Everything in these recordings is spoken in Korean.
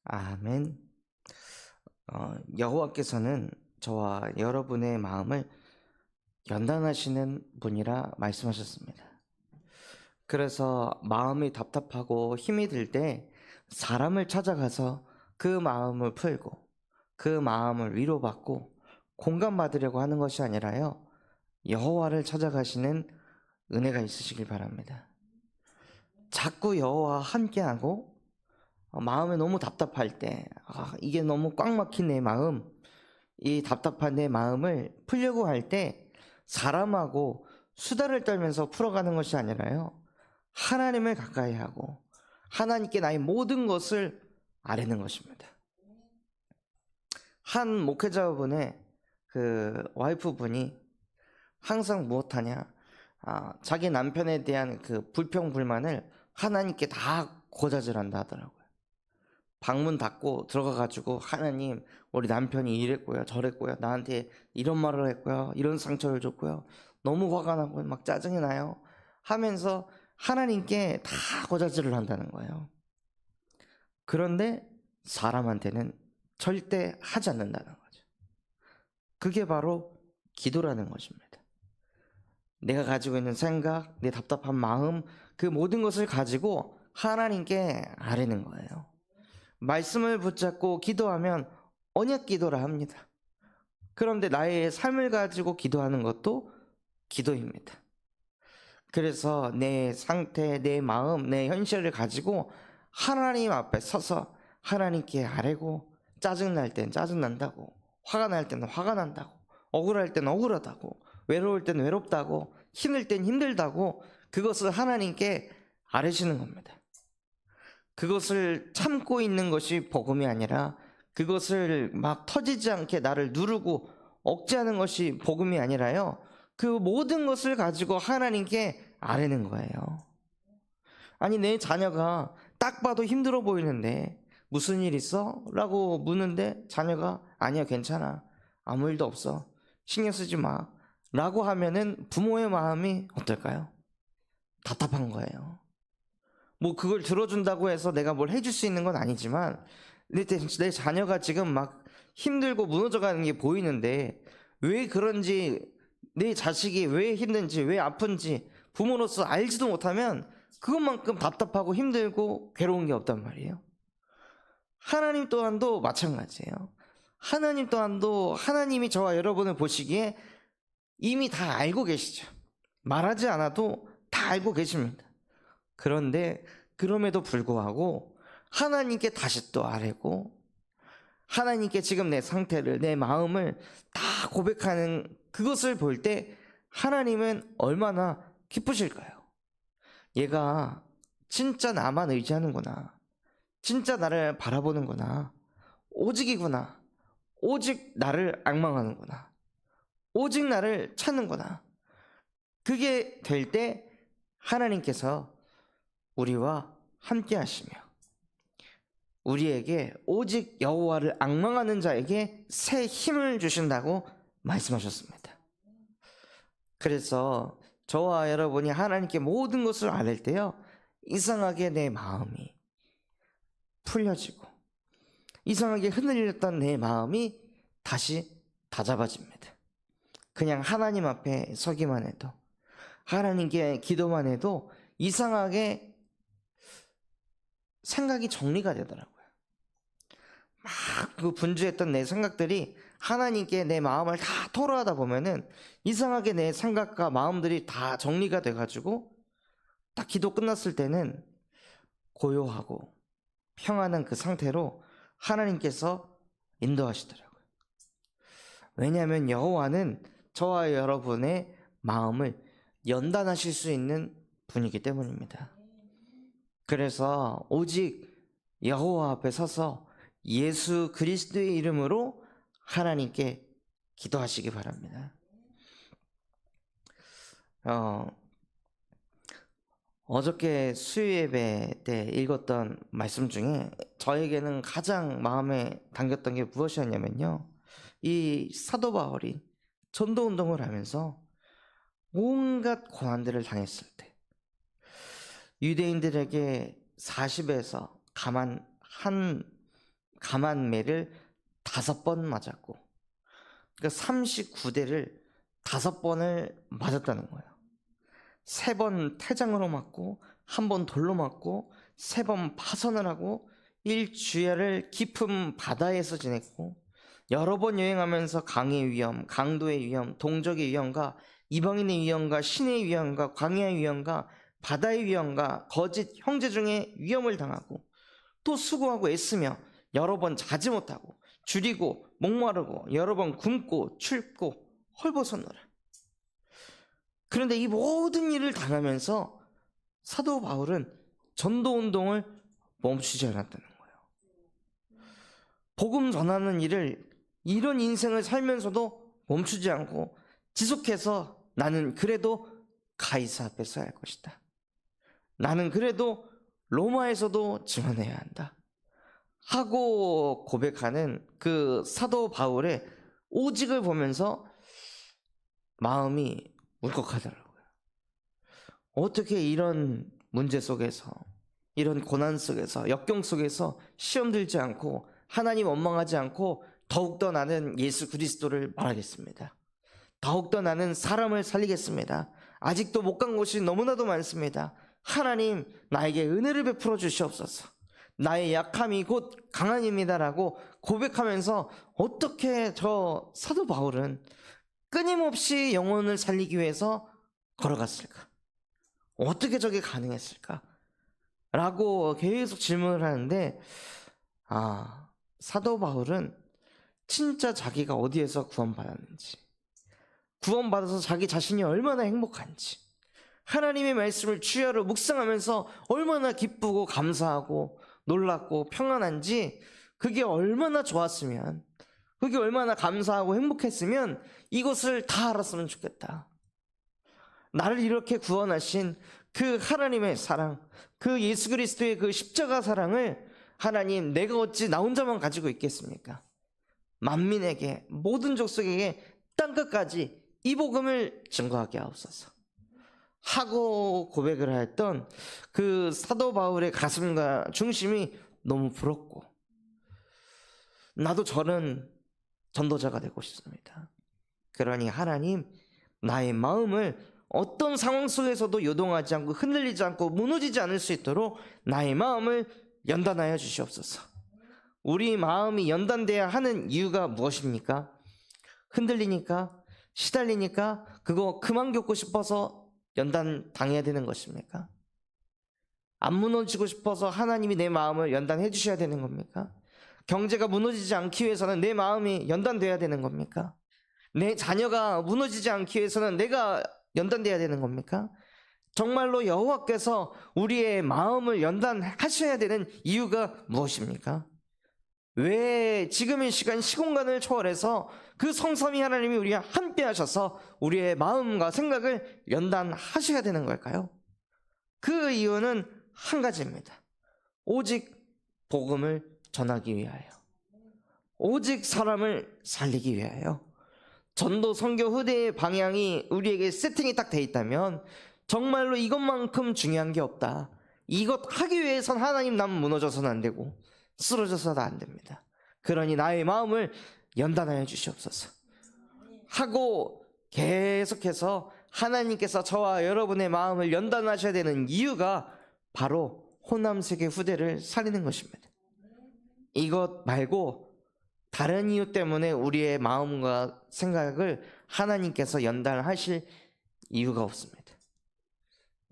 아멘. 여호와께서는 저와 여러분의 마음을 연단하시는 분이라 말씀하셨습니다. 그래서 마음이 답답하고 힘이 들 때 사람을 찾아가서 그 마음을 풀고 그 마음을 위로받고 공감받으려고 하는 것이 아니라요, 여호와를 찾아가시는 은혜가 있으시길 바랍니다. 자꾸 여호와와 함께하고 마음이 너무 답답할 때, 이게 너무 꽉 막힌 내 마음, 이 답답한 내 마음을 풀려고 할 때 사람하고 수다를 떨면서 풀어가는 것이 아니라요, 하나님을 가까이 하고 하나님께 나의 모든 것을 아뢰는 것입니다. 한 목회자분의 그 와이프분이 항상 무엇하냐, 자기 남편에 대한 그 불평 불만을 하나님께 다 고자질한다 하더라고요. 방문 닫고 들어가가지고, 하나님, 우리 남편이 이랬고요, 저랬고요, 나한테 이런 말을 했고요, 이런 상처를 줬고요, 너무 화가 나고 막 짜증이 나요 하면서 하나님께 다 고자질을 한다는 거예요. 그런데 사람한테는 절대 하지 않는다는 거죠. 그게 바로 기도라는 것입니다. 내가 가지고 있는 생각, 내 답답한 마음, 그 모든 것을 가지고 하나님께 아뢰는 거예요. 말씀을 붙잡고 기도하면 언약 기도라 합니다. 그런데 나의 삶을 가지고 기도하는 것도 기도입니다. 그래서 내 상태, 내 마음, 내 현실을 가지고 하나님 앞에 서서 하나님께 아뢰고, 짜증날 땐 짜증난다고, 화가 날 때는 화가 난다고, 억울할 땐 억울하다고, 외로울 땐 외롭다고, 힘들 땐 힘들다고, 그것을 하나님께 아뢰시는 겁니다. 그것을 참고 있는 것이 복음이 아니라, 그것을 막 터지지 않게 나를 누르고 억제하는 것이 복음이 아니라요, 그 모든 것을 가지고 하나님께 아뢰는 거예요. 아니, 내 자녀가 딱 봐도 힘들어 보이는데 무슨 일 있어? 라고 묻는데 자녀가 아니야, 괜찮아, 아무 일도 없어, 신경 쓰지 마 라고 하면은 부모의 마음이 어떨까요? 답답한 거예요. 뭐 그걸 들어준다고 해서 내가 뭘 해줄 수 있는 건 아니지만, 내 자녀가 지금 막 힘들고 무너져가는 게 보이는데, 왜 그런지, 내 자식이 왜 힘든지, 왜 아픈지 부모로서 알지도 못하면 그것만큼 답답하고 힘들고 괴로운 게 없단 말이에요. 하나님 또한도 마찬가지예요. 하나님 또한도, 하나님이 저와 여러분을 보시기에 이미 다 알고 계시죠. 말하지 않아도 다 알고 계십니다. 그런데 그럼에도 불구하고 하나님께 다시 또 아뢰고, 하나님께 지금 내 상태를, 내 마음을 다 고백하는 그것을 볼 때 하나님은 얼마나 기쁘실까요? 얘가 진짜 나만 의지하는구나, 진짜 나를 바라보는구나, 오직이구나, 오직 나를 앙망하는구나, 오직 나를 찾는구나. 그게 될 때 하나님께서 우리와 함께 하시며 우리에게, 오직 여호와를 앙망하는 자에게 새 힘을 주신다고 말씀하셨습니다. 그래서 저와 여러분이 하나님께 모든 것을 아뢰 때요, 이상하게 내 마음이 풀려지고, 이상하게 흔들렸던 내 마음이 다시 다잡아집니다. 그냥 하나님 앞에 서기만 해도, 하나님께 기도만 해도 이상하게 생각이 정리가 되더라고요. 막 그 분주했던 내 생각들이 하나님께 내 마음을 다 토로하다 보면은 이상하게 내 생각과 마음들이 다 정리가 돼가지고, 딱 기도 끝났을 때는 고요하고 평안한 그 상태로 하나님께서 인도하시더라고요. 왜냐하면 여호와는 저와 여러분의 마음을 연단하실 수 있는 분이기 때문입니다. 그래서 오직 여호와 앞에 서서 예수 그리스도의 이름으로 하나님께 기도하시기 바랍니다. 어저께 수요예배 때 읽었던 말씀 중에 저에게는 가장 마음에 담겼던 게 무엇이었냐면요, 이 사도 바울이 전도운동을 하면서 온갖 고난들을 당했을 때, 유대인들에게 40에서 가만 한 감한 매를 5번 맞았고, 그러니까 39대를 5번을 맞았다는 거예요. 3번 태장으로 맞고, 1번 돌로 맞고, 3번 파선을 하고, 일주야를 깊은 바다에서 지냈고, 여러 번 여행하면서 강의 위험, 강도의 위험, 동족의 위험과 이방인의 위험과 신의 위험과 광야의 위험과 바다의 위험과 거짓 형제 중에 위험을 당하고, 또 수고하고 애쓰며 여러 번 자지 못하고 줄이고 목마르고 여러 번 굶고 춥고 헐벗었노라. 그런데 이 모든 일을 당하면서 사도 바울은 전도 운동을 멈추지 않았다는 거예요. 복음 전하는 일을, 이런 인생을 살면서도 멈추지 않고 지속해서 나는 그래도 가이사 앞에 서야 할 것이다. 나는 그래도 로마에서도 증언해야 한다 하고 고백하는 그 사도 바울의 오직을 보면서 마음이 울컥하더라고요. 어떻게 이런 문제 속에서, 이런 고난 속에서, 역경 속에서 시험 들지 않고 하나님 원망하지 않고 더욱더 나는 예수 그리스도를 말하겠습니다. 더욱더 나는 사람을 살리겠습니다. 아직도 못 간 곳이 너무나도 많습니다. 하나님, 나에게 은혜를 베풀어 주시옵소서. 나의 약함이 곧 강함입니다라고 고백하면서 어떻게 저 사도 바울은 끊임없이 영혼을 살리기 위해서 걸어갔을까? 어떻게 저게 가능했을까? 라고 계속 질문을 하는데, 사도 바울은 진짜 자기가 어디에서 구원받았는지, 구원받아서 자기 자신이 얼마나 행복한지, 하나님의 말씀을 주야로 묵상하면서 얼마나 기쁘고 감사하고 놀랍고 평안한지, 그게 얼마나 좋았으면, 그게 얼마나 감사하고 행복했으면 이것을 다 알았으면 좋겠다. 나를 이렇게 구원하신 그 하나님의 사랑, 그 예수 그리스도의 그 십자가 사랑을 하나님, 내가 어찌 나 혼자만 가지고 있겠습니까? 만민에게, 모든 족속에게 땅끝까지 이 복음을 증거하게 하옵소서 하고 고백을 하였던 그 사도 바울의 가슴과 중심이 너무 부럽고, 나도 저는 전도자가 되고 싶습니다. 그러니 하나님, 나의 마음을 어떤 상황 속에서도 요동하지 않고 흔들리지 않고 무너지지 않을 수 있도록 나의 마음을 연단하여 주시옵소서. 우리 마음이 연단돼야 하는 이유가 무엇입니까? 흔들리니까? 시달리니까? 그거 그만 겪고 싶어서 연단 당해야 되는 것입니까? 안 무너지고 싶어서 하나님이 내 마음을 연단해 주셔야 되는 겁니까? 경제가 무너지지 않기 위해서는 내 마음이 연단돼야 되는 겁니까? 내 자녀가 무너지지 않기 위해서는 내가 연단돼야 되는 겁니까? 정말로 여호와께서 우리의 마음을 연단하셔야 되는 이유가 무엇입니까? 왜 지금 이 시간 시공간을 초월해서 그 성삼위 하나님이 우리와 함께 하셔서 우리의 마음과 생각을 연단하셔야 되는 걸까요? 그 이유는 한 가지입니다. 오직 복음을 전하기 위하여, 오직 사람을 살리기 위하여. 전도 선교 후대의 방향이 우리에게 세팅이 딱 돼 있다면 정말로 이것만큼 중요한 게 없다. 이것 하기 위해선 하나님, 난 무너져서는 안 되고 쓰러져서는 안 됩니다. 그러니 나의 마음을 연단하여 주시옵소서 하고 계속해서 하나님께서 저와 여러분의 마음을 연단하셔야 되는 이유가 바로 호남세계 후대를 살리는 것입니다. 이것 말고 다른 이유 때문에 우리의 마음과 생각을 하나님께서 연단하실 이유가 없습니다.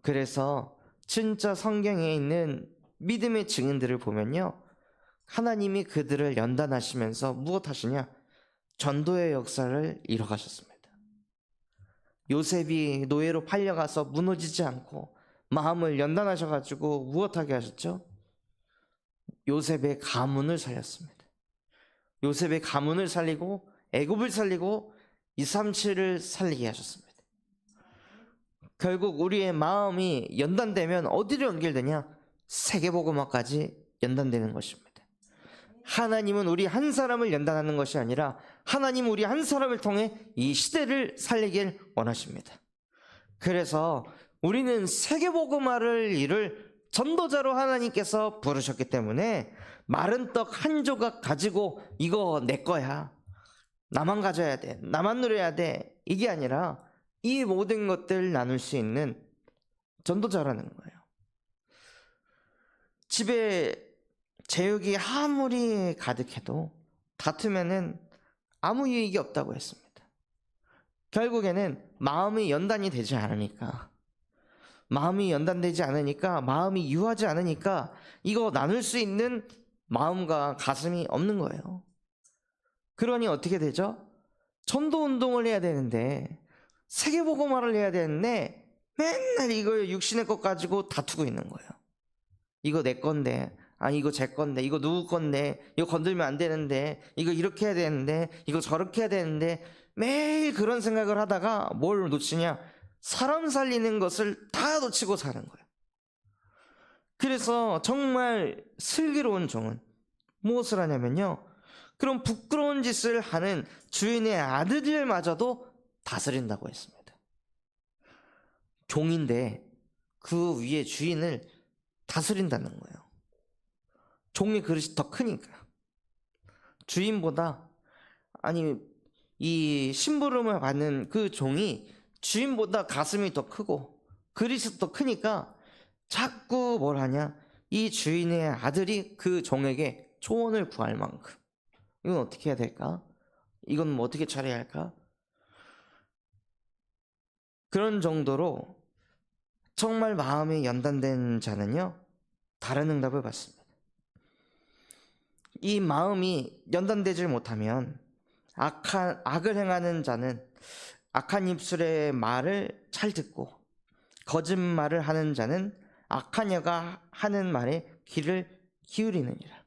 그래서 진짜 성경에 있는 믿음의 증인들을 보면요, 하나님이 그들을 연단하시면서 무엇 하시냐? 전도의 역사를 이뤄가셨습니다. 요셉이 노예로 팔려가서 무너지지 않고 마음을 연단하셔가지고 무엇하게 하셨죠? 요셉의 가문을 살렸습니다. 요셉의 가문을 살리고 애굽을 살리고 237을 살리게 하셨습니다. 결국 우리의 마음이 연단되면 어디로 연결되냐? 세계복음화까지 연단되는 것입니다. 하나님은 우리 한 사람을 연단하는 것이 아니라 하나님은 우리 한 사람을 통해 이 시대를 살리길 원하십니다. 그래서 우리는 세계복음화를 일을 전도자로 하나님께서 부르셨기 때문에 마른 떡 한 조각 가지고 이거 내 거야, 나만 가져야 돼, 나만 누려야 돼, 이게 아니라 이 모든 것들 나눌 수 있는 전도자라는 거예요. 집에 제육이 아무리 가득해도 다투면은 아무 유익이 없다고 했습니다. 결국에는 마음이 연단이 되지 않으니까, 마음이 연단되지 않으니까, 마음이 유하지 않으니까 이거 나눌 수 있는 마음과 가슴이 없는 거예요. 그러니 어떻게 되죠? 전도 운동을 해야 되는데, 세계복음화를 해야 되는데 맨날 이걸 육신의 것 가지고 다투고 있는 거예요. 이거 내 건데, 아니 이거 제 건데, 이거 누구 건데, 이거 건들면 안 되는데, 이거 이렇게 해야 되는데, 이거 저렇게 해야 되는데, 매일 그런 생각을 하다가 뭘 놓치냐? 사람 살리는 것을 다 놓치고 사는 거예요. 그래서 정말 슬기로운 종은 무엇을 하냐면요, 그런 부끄러운 짓을 하는 주인의 아들들마저도 다스린다고 했습니다. 종인데 그 위에 주인을 다스린다는 거예요. 종의 그릇이 더 크니까. 주인보다, 아니 이 심부름을 받는 그 종이 주인보다 가슴이 더 크고 그릇이 더 크니까 자꾸 뭘 하냐, 이 주인의 아들이 그 종에게 조언을 구할 만큼, 이건 어떻게 해야 될까? 이건 뭐 어떻게 처리해야 할까? 그런 정도로 정말 마음이 연단된 자는요, 다른 응답을 받습니다. 이 마음이 연단되질 못하면 악을 행하는 자는 악한 입술의 말을 잘 듣고, 거짓말을 하는 자는 악한 여가 하는 말에 귀를 기울이느니라.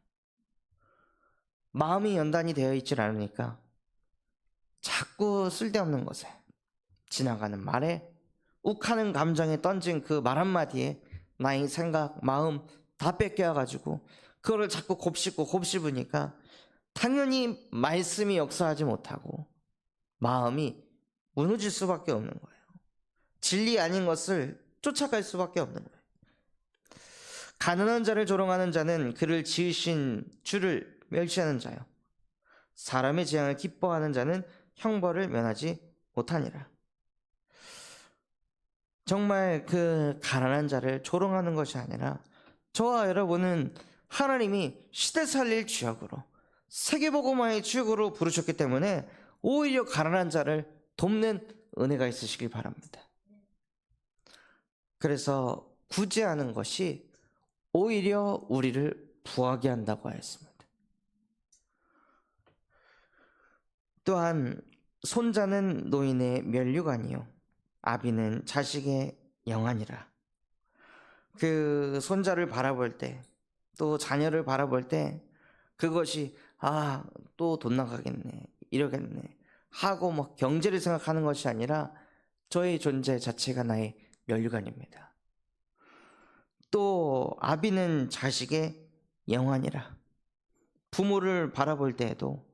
마음이 연단이 되어 있질 않으니까 자꾸 쓸데없는 것에, 지나가는 말에, 욱하는 감정에 던진 그 말 한마디에 나의 생각, 마음 다 뺏겨가지고 그거를 자꾸 곱씹으니까 당연히 말씀이 역사하지 못하고 마음이 무너질 수밖에 없는 거예요. 진리 아닌 것을 쫓아갈 수밖에 없는 거예요. 가난한 자를 조롱하는 자는 그를 지으신 주를 멸시하는 자요, 사람의 재앙을 기뻐하는 자는 형벌을 면하지 못하니라. 정말 그 가난한 자를 조롱하는 것이 아니라, 저와 여러분은 하나님이 시대 살릴 주역으로, 세계복음화의 주역으로 부르셨기 때문에 오히려 가난한 자를 돕는 은혜가 있으시길 바랍니다. 그래서 구제하는 것이 오히려 우리를 부하게 한다고 하였습니다. 또한 손자는 노인의 면류관이요 아비는 자식의 영안이라. 그 손자를 바라볼 때, 또 자녀를 바라볼 때 그것이 또 돈 나가겠네, 이러겠네 하고 뭐 경제를 생각하는 것이 아니라 저의 존재 자체가 나의 면류관입니다. 또 아비는 자식의 영안이라. 부모를 바라볼 때에도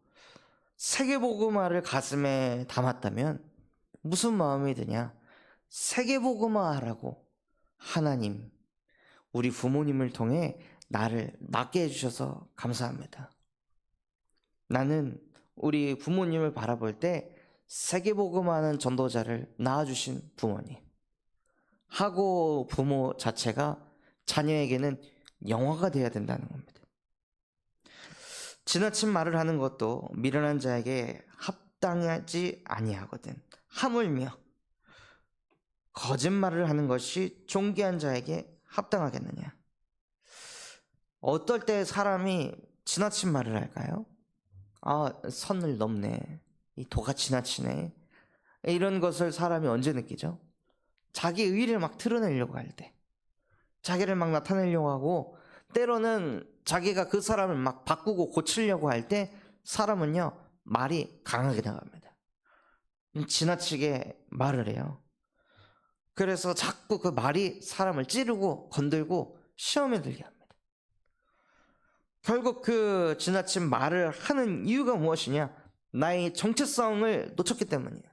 세계복음화를 가슴에 담았다면 무슨 마음이 드냐? 세계복음화하라고 하나님, 우리 부모님을 통해 나를 낫게 해주셔서 감사합니다. 나는 우리 부모님을 바라볼 때 세계복음화하는 전도자를 낳아주신 부모님 하고, 부모 자체가 자녀에게는 영화가 되어야 된다는 겁니다. 지나친 말을 하는 것도 미련한 자에게 합당하지 아니하거든, 하물며 거짓말을 하는 것이 존귀한 자에게 합당하겠느냐. 어떨 때 사람이 지나친 말을 할까요? 선을 넘네, 이 도가 지나치네, 이런 것을 사람이 언제 느끼죠? 자기 의의를 막 드러내려고 할 때, 자기를 막 나타내려고 하고, 때로는 자기가 그 사람을 막 바꾸고 고치려고 할 때 사람은요, 말이 강하게 나갑니다. 지나치게 말을 해요. 그래서 자꾸 그 말이 사람을 찌르고 건들고 시험에 들게 합니다. 결국 그 지나친 말을 하는 이유가 무엇이냐? 나의 정체성을 놓쳤기 때문이에요.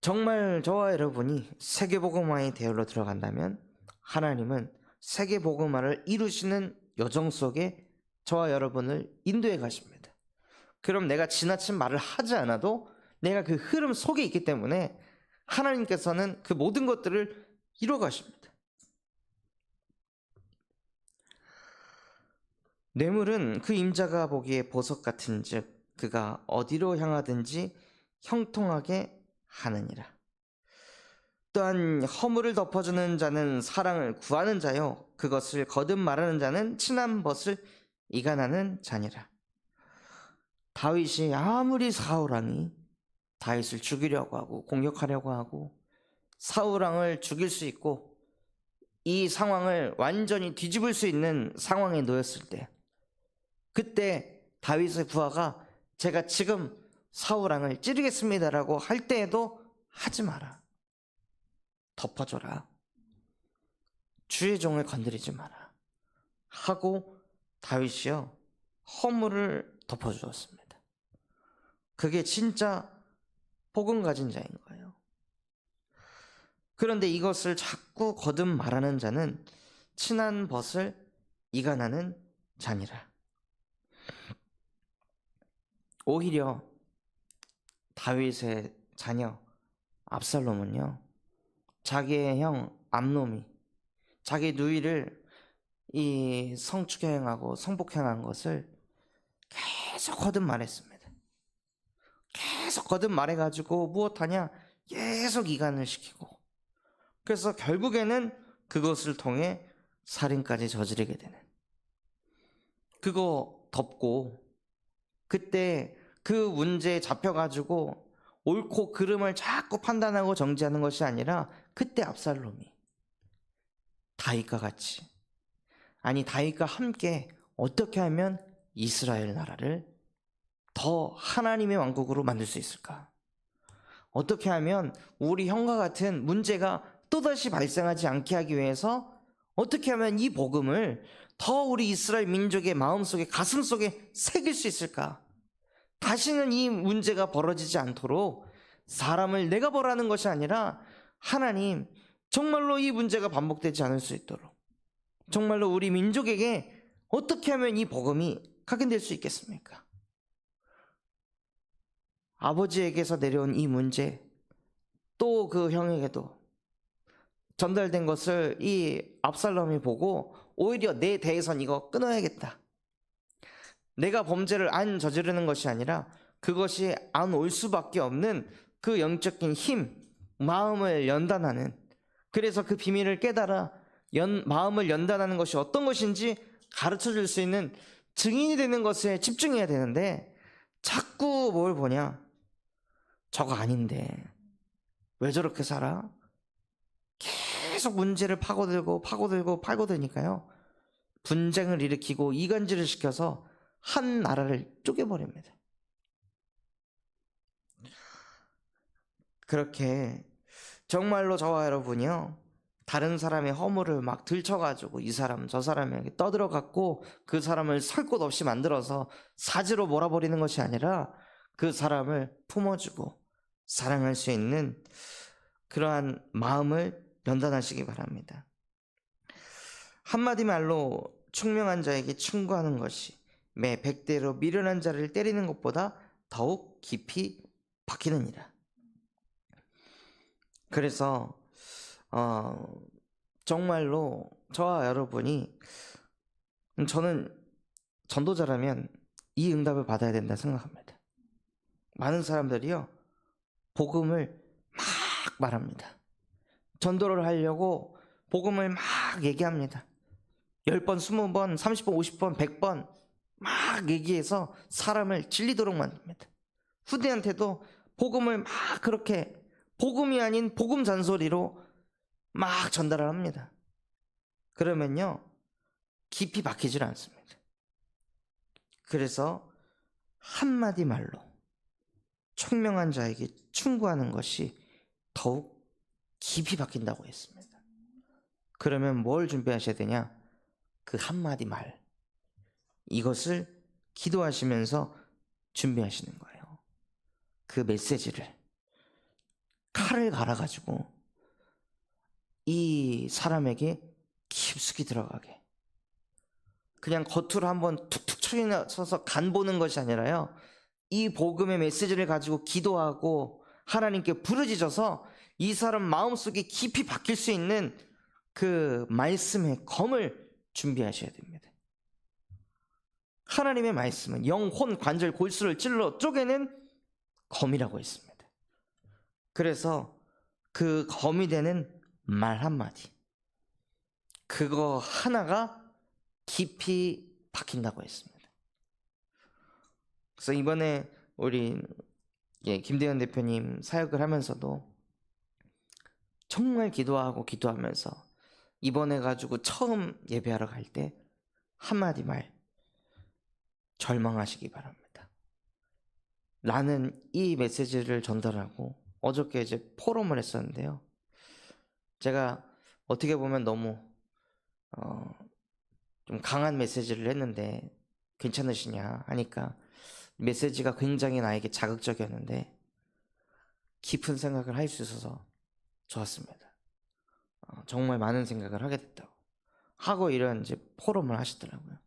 정말 저와 여러분이 세계복음화의 대열로 들어간다면 하나님은 세계복음화를 이루시는 여정 속에 저와 여러분을 인도해 가십니다. 그럼 내가 지나친 말을 하지 않아도 내가 그 흐름 속에 있기 때문에 하나님께서는 그 모든 것들을 이루어 가십니다. 뇌물은 그 임자가 보기에 보석 같은즉 그가 어디로 향하든지 형통하게 하느니라. 또한 허물을 덮어주는 자는 사랑을 구하는 자요 그것을 거듭 말하는 자는 친한 벗을 이간하는 자니라. 다윗이 아무리 사울왕이 다윗을 죽이려고 하고 공격하려고 하고 사울왕을 죽일 수 있고 이 상황을 완전히 뒤집을 수 있는 상황에 놓였을 때, 그때 다윗의 부하가 제가 지금 사울왕을 찌르겠습니다라고 할 때에도 하지 마라, 덮어줘라, 주의 종을 건드리지 마라 하고 다윗이요 허물을 덮어주었습니다. 그게 진짜 복음 가진 자인 거예요. 그런데 이것을 자꾸 거듭 말하는 자는 친한 벗을 이간하는 자니라. 오히려 다윗의 자녀 압살롬은요 자기의 형 암놈이 자기 누이를 이 성추행하고 성폭행한 것을 계속 거듭 말했습니다. 계속 거듭 말해가지고 무엇하냐, 계속 이간을 시키고, 그래서 결국에는 그것을 통해 살인까지 저지르게 되는, 그거 덮고 그때 그 문제에 잡혀가지고 옳고 그름을 자꾸 판단하고 정지하는 것이 아니라 그때 압살롬이 다윗과 같이, 아니 다윗과 함께 어떻게 하면 이스라엘 나라를 더 하나님의 왕국으로 만들 수 있을까? 어떻게 하면 우리 형과 같은 문제가 또다시 발생하지 않게 하기 위해서 어떻게 하면 이 복음을 더 우리 이스라엘 민족의 마음속에 가슴속에 새길 수 있을까? 다시는 이 문제가 벌어지지 않도록 사람을 내가 벌하는 것이 아니라 하나님 정말로 이 문제가 반복되지 않을 수 있도록 정말로 우리 민족에게 어떻게 하면 이 복음이 각인될 수 있겠습니까? 아버지에게서 내려온 이 문제, 또 그 형에게도 전달된 것을 이 압살롬이 보고 오히려 내 대해선 이거 끊어야겠다, 내가 범죄를 안 저지르는 것이 아니라 그것이 안 올 수밖에 없는 그 영적인 힘, 마음을 연단하는, 그래서 그 비밀을 깨달아 마음을 연단하는 것이 어떤 것인지 가르쳐 줄 수 있는 증인이 되는 것에 집중해야 되는데 자꾸 뭘 보냐, 저거 아닌데 왜 저렇게 살아? 계속 문제를 파고들니까요 분쟁을 일으키고 이간질을 시켜서 한 나라를 쪼개버립니다. 그렇게 정말로 저와 여러분이요 다른 사람의 허물을 막 들춰가지고 이 사람 저 사람에게 떠들어갖고 그 사람을 설 곳 없이 만들어서 사지로 몰아버리는 것이 아니라 그 사람을 품어주고 사랑할 수 있는 그러한 마음을 연단하시기 바랍니다. 한마디 말로 충명한 자에게 충고하는 것이 매 100대로 미련한 자를 때리는 것보다 더욱 깊이 박히느니라. 그래서 정말로 저와 여러분이, 저는 전도자라면 이 응답을 받아야 된다 생각합니다. 많은 사람들이요 복음을 막 말합니다. 전도를 하려고 복음을 막 얘기합니다. 10번, 20번, 30번, 50번, 100번 막 얘기해서 사람을 질리도록 만듭니다. 후대한테도 복음을 막 그렇게 복음이 아닌 복음 잔소리로 막 전달을 합니다. 그러면요 깊이 박히질 않습니다. 그래서 한마디 말로 총명한 자에게 충고하는 것이 더욱 깊이 박힌다고 했습니다. 그러면 뭘 준비하셔야 되냐? 그 한마디 말, 이것을 기도하시면서 준비하시는 거예요. 그 메시지를 칼을 갈아가지고 이 사람에게 깊숙이 들어가게, 그냥 겉으로 한번 툭툭 쳐서 간 보는 것이 아니라요, 이 복음의 메시지를 가지고 기도하고 하나님께 부르짖어서 이 사람 마음속에 깊이 박힐 수 있는 그 말씀의 검을 준비하셔야 됩니다. 하나님의 말씀은 영혼, 관절, 골수를 찔러 쪼개는 검이라고 했습니다. 그래서 그 검이 되는 말 한마디, 그거 하나가 깊이 박힌다고 했습니다. 그래서 이번에 우리 김대현 대표님 사역을 하면서도 정말 기도하면서 이번에 가지고 처음 예배하러 갈 때 한마디 말, 절망하시기 바랍니다. 나는 이 메시지를 전달하고 어저께 이제 포럼을 했었는데요, 제가 어떻게 보면 너무 좀 강한 메시지를 했는데 괜찮으시냐 하니까 메시지가 굉장히 나에게 자극적이었는데 깊은 생각을 할 수 있어서 좋았습니다. 정말 많은 생각을 하게 됐다고 하고 이런 이제 포럼을 하시더라고요.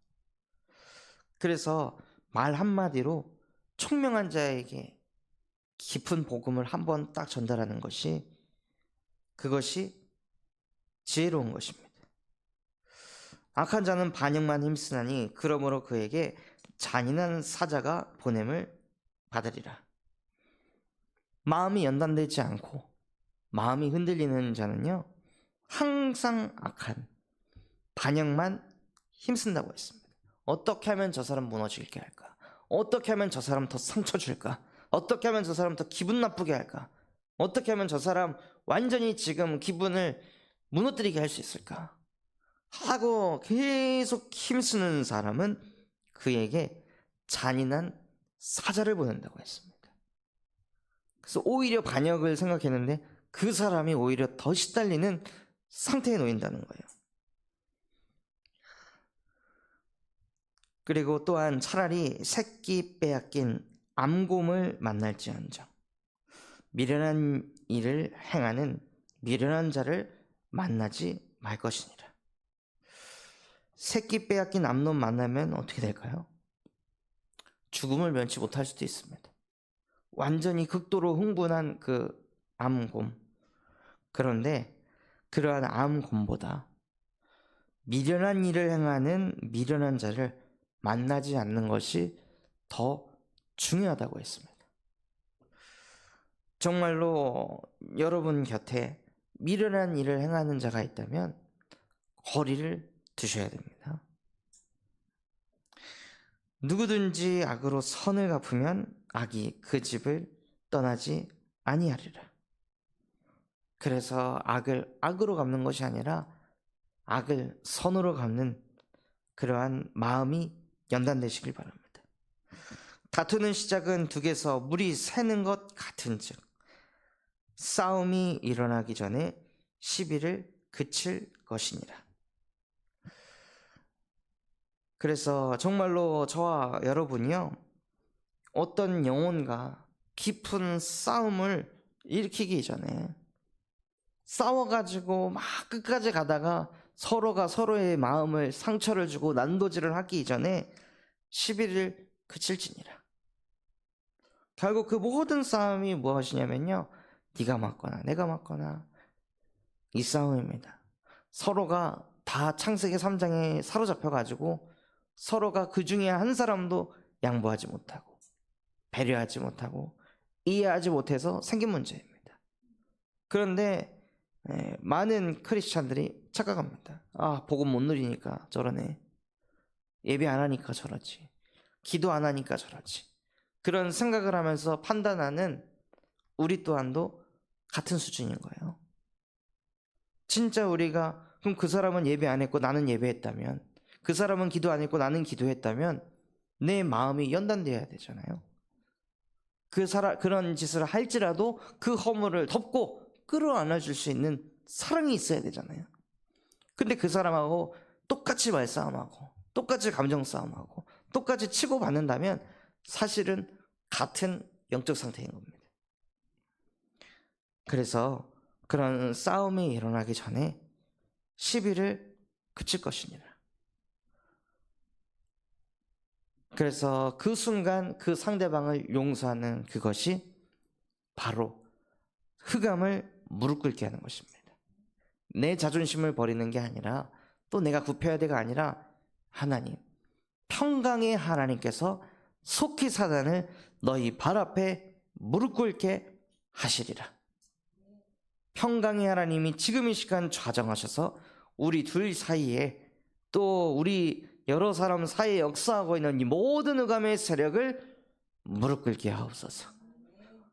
그래서 말 한마디로 총명한 자에게 깊은 복음을 한번 딱 전달하는 것이, 그것이 지혜로운 것입니다. 악한 자는 반역만 힘쓰나니 그러므로 그에게 잔인한 사자가 보냄을 받으리라. 마음이 연단되지 않고 마음이 흔들리는 자는요, 항상 악한 반역만 힘쓴다고 했습니다. 어떻게 하면 저 사람 무너지게 할까? 어떻게 하면 저 사람 더 상처 줄까? 어떻게 하면 저 사람 더 기분 나쁘게 할까? 어떻게 하면 저 사람 완전히 지금 기분을 무너뜨리게 할 수 있을까? 하고 계속 힘쓰는 사람은 그에게 잔인한 사자를 보낸다고 했습니다. 그래서 오히려 반역을 생각했는데 그 사람이 오히려 더 시달리는 상태에 놓인다는 거예요. 그리고 또한 차라리 새끼 빼앗긴 암곰을 만날지언정 미련한 일을 행하는 미련한 자를 만나지 말 것이니라. 새끼 빼앗긴 암놈 만나면 어떻게 될까요? 죽음을 면치 못할 수도 있습니다. 완전히 극도로 흥분한 그 암곰. 그런데 그러한 암곰보다 미련한 일을 행하는 미련한 자를 만나지 않는 것이 더 중요하다고 했습니다. 정말로 여러분 곁에 미련한 일을 행하는 자가 있다면 거리를 두셔야 됩니다. 누구든지 악으로 선을 갚으면 악이 그 집을 떠나지 아니하리라. 그래서 악을 악으로 갚는 것이 아니라 악을 선으로 갚는 그러한 마음이 연단되시길 바랍니다. 다투는 시작은 둑에서 물이 새는 것 같은즉 싸움이 일어나기 전에 시비를 그칠 것이니라. 그래서 정말로 저와 여러분이요, 어떤 영혼과 깊은 싸움을 일으키기 전에 싸워가지고 막 끝까지 가다가 서로가 서로의 마음을 상처를 주고 난도질을 하기 이전에 시비를 그칠지니라. 결국 그 모든 싸움이 무엇이냐면요, 네가 맞거나 내가 맞거나 이 싸움입니다. 서로가 다 창세기 3장에 사로잡혀가지고 서로가 그 중에 한 사람도 양보하지 못하고 배려하지 못하고 이해하지 못해서 생긴 문제입니다. 그런데 많은 크리스찬들이 착각합니다. 복음 못 누리니까 저러네, 예배 안 하니까 저러지, 기도 안 하니까 저러지, 그런 생각을 하면서 판단하는 우리 또한도 같은 수준인 거예요. 진짜 우리가, 그럼 그 사람은 예배 안 했고 나는 예배했다면, 그 사람은 기도 안 했고 나는 기도했다면 내 마음이 연단되어야 되잖아요. 그런 짓을 할지라도 그 허물을 덮고 끌어안아 줄 수 있는 사랑이 있어야 되잖아요. 근데 그 사람하고 똑같이 말싸움하고 똑같이 감정 싸움하고 똑같이 치고받는다면 사실은 같은 영적 상태인 겁니다. 그래서 그런 싸움이 일어나기 전에 시비를 그칠 것이니라. 그래서 그 순간 그 상대방을 용서하는 그것이 바로 흑암을 무릎 꿇게 하는 것입니다. 내 자존심을 버리는 게 아니라, 또 내가 굽혀야 돼가 아니라, 하나님, 평강의 하나님께서 속히 사단을 너희 발 앞에 무릎 꿇게 하시리라. 평강의 하나님이 지금 이 시간 좌정하셔서 우리 둘 사이에, 또 우리 여러 사람 사이에 역사하고 있는 이 모든 흑암의 세력을 무릎 꿇게 하옵소서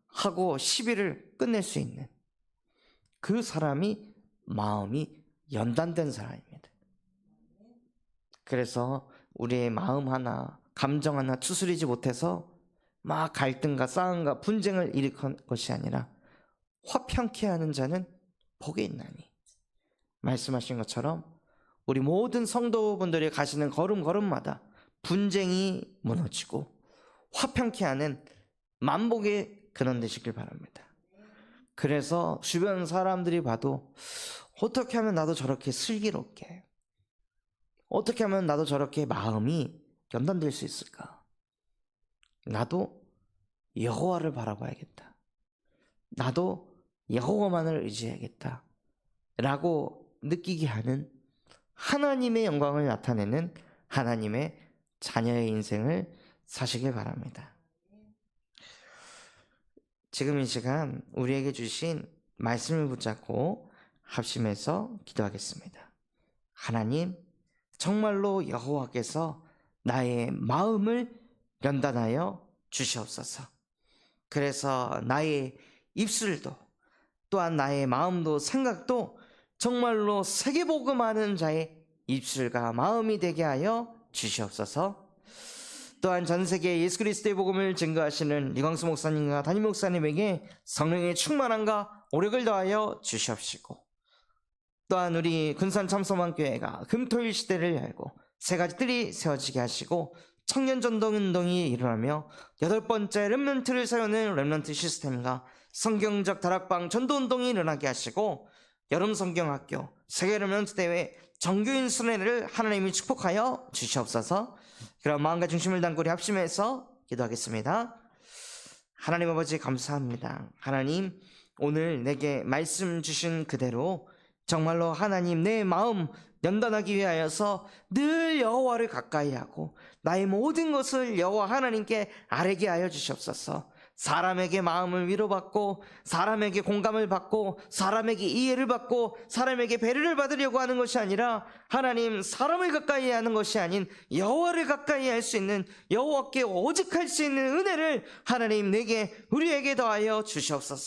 하고 시비를 끝낼 수 있는 그 사람이 마음이 연단된 사람입니다. 그래서 우리의 마음 하나, 감정 하나 추스리지 못해서 막 갈등과 싸움과 분쟁을 일으킨 것이 아니라 화평케 하는 자는 복이 있나니, 말씀하신 것처럼 우리 모든 성도분들이 가시는 걸음걸음마다 분쟁이 무너지고 화평케 하는 만복의 근원 되시길 바랍니다. 그래서 주변 사람들이 봐도 어떻게 하면 나도 저렇게 슬기롭게, 어떻게 하면 나도 저렇게 마음이 연단될 수 있을까? 나도 여호와를 바라봐야겠다. 나도 여호와만을 의지해야겠다 라고 느끼게 하는 하나님의 영광을 나타내는 하나님의 자녀의 인생을 사시길 바랍니다. 지금 이 시간 우리에게 주신 말씀을 붙잡고 합심해서 기도하겠습니다. 하나님, 정말로 여호와께서 나의 마음을 연단하여 주시옵소서. 그래서 나의 입술도, 또한 나의 마음도 생각도 정말로 세계복음하는 자의 입술과 마음이 되게 하여 주시옵소서. 또한 전 세계에 예수 그리스도의 복음을 증거하시는 이광수 목사님과 담임 목사님에게 성령의 충만함과 오력을 더하여 주시옵시고, 또한 우리 군산 참소만교회가 금토일 시대를 열고 세 가지 뜰이 세워지게 하시고 청년 전도 운동이 일어나며 8번째 렘넌트를 세우는 렘넌트 시스템과 성경적 다락방 전도 운동이 일어나게 하시고, 여름 성경학교 세계 렘넌트 대회 정교인 순회를 하나님이 축복하여 주시옵소서. 그럼 마음과 중심을 담고 우리 합심해서 기도하겠습니다. 하나님 아버지, 감사합니다. 하나님, 오늘 내게 말씀 주신 그대로 정말로 하나님, 내 마음 연단하기 위하여서 늘 여호와를 가까이 하고 나의 모든 것을 여호와 하나님께 아뢰게 하여 주시옵소서. 사람에게 마음을 위로받고, 사람에게 공감을 받고, 사람에게 이해를 받고, 사람에게 배려를 받으려고 하는 것이 아니라, 하나님, 사람을 가까이 하는 것이 아닌 여호와를 가까이 할 수 있는, 여호와께 오직 할 수 있는 은혜를 하나님 내게, 우리에게 더하여 주시옵소서.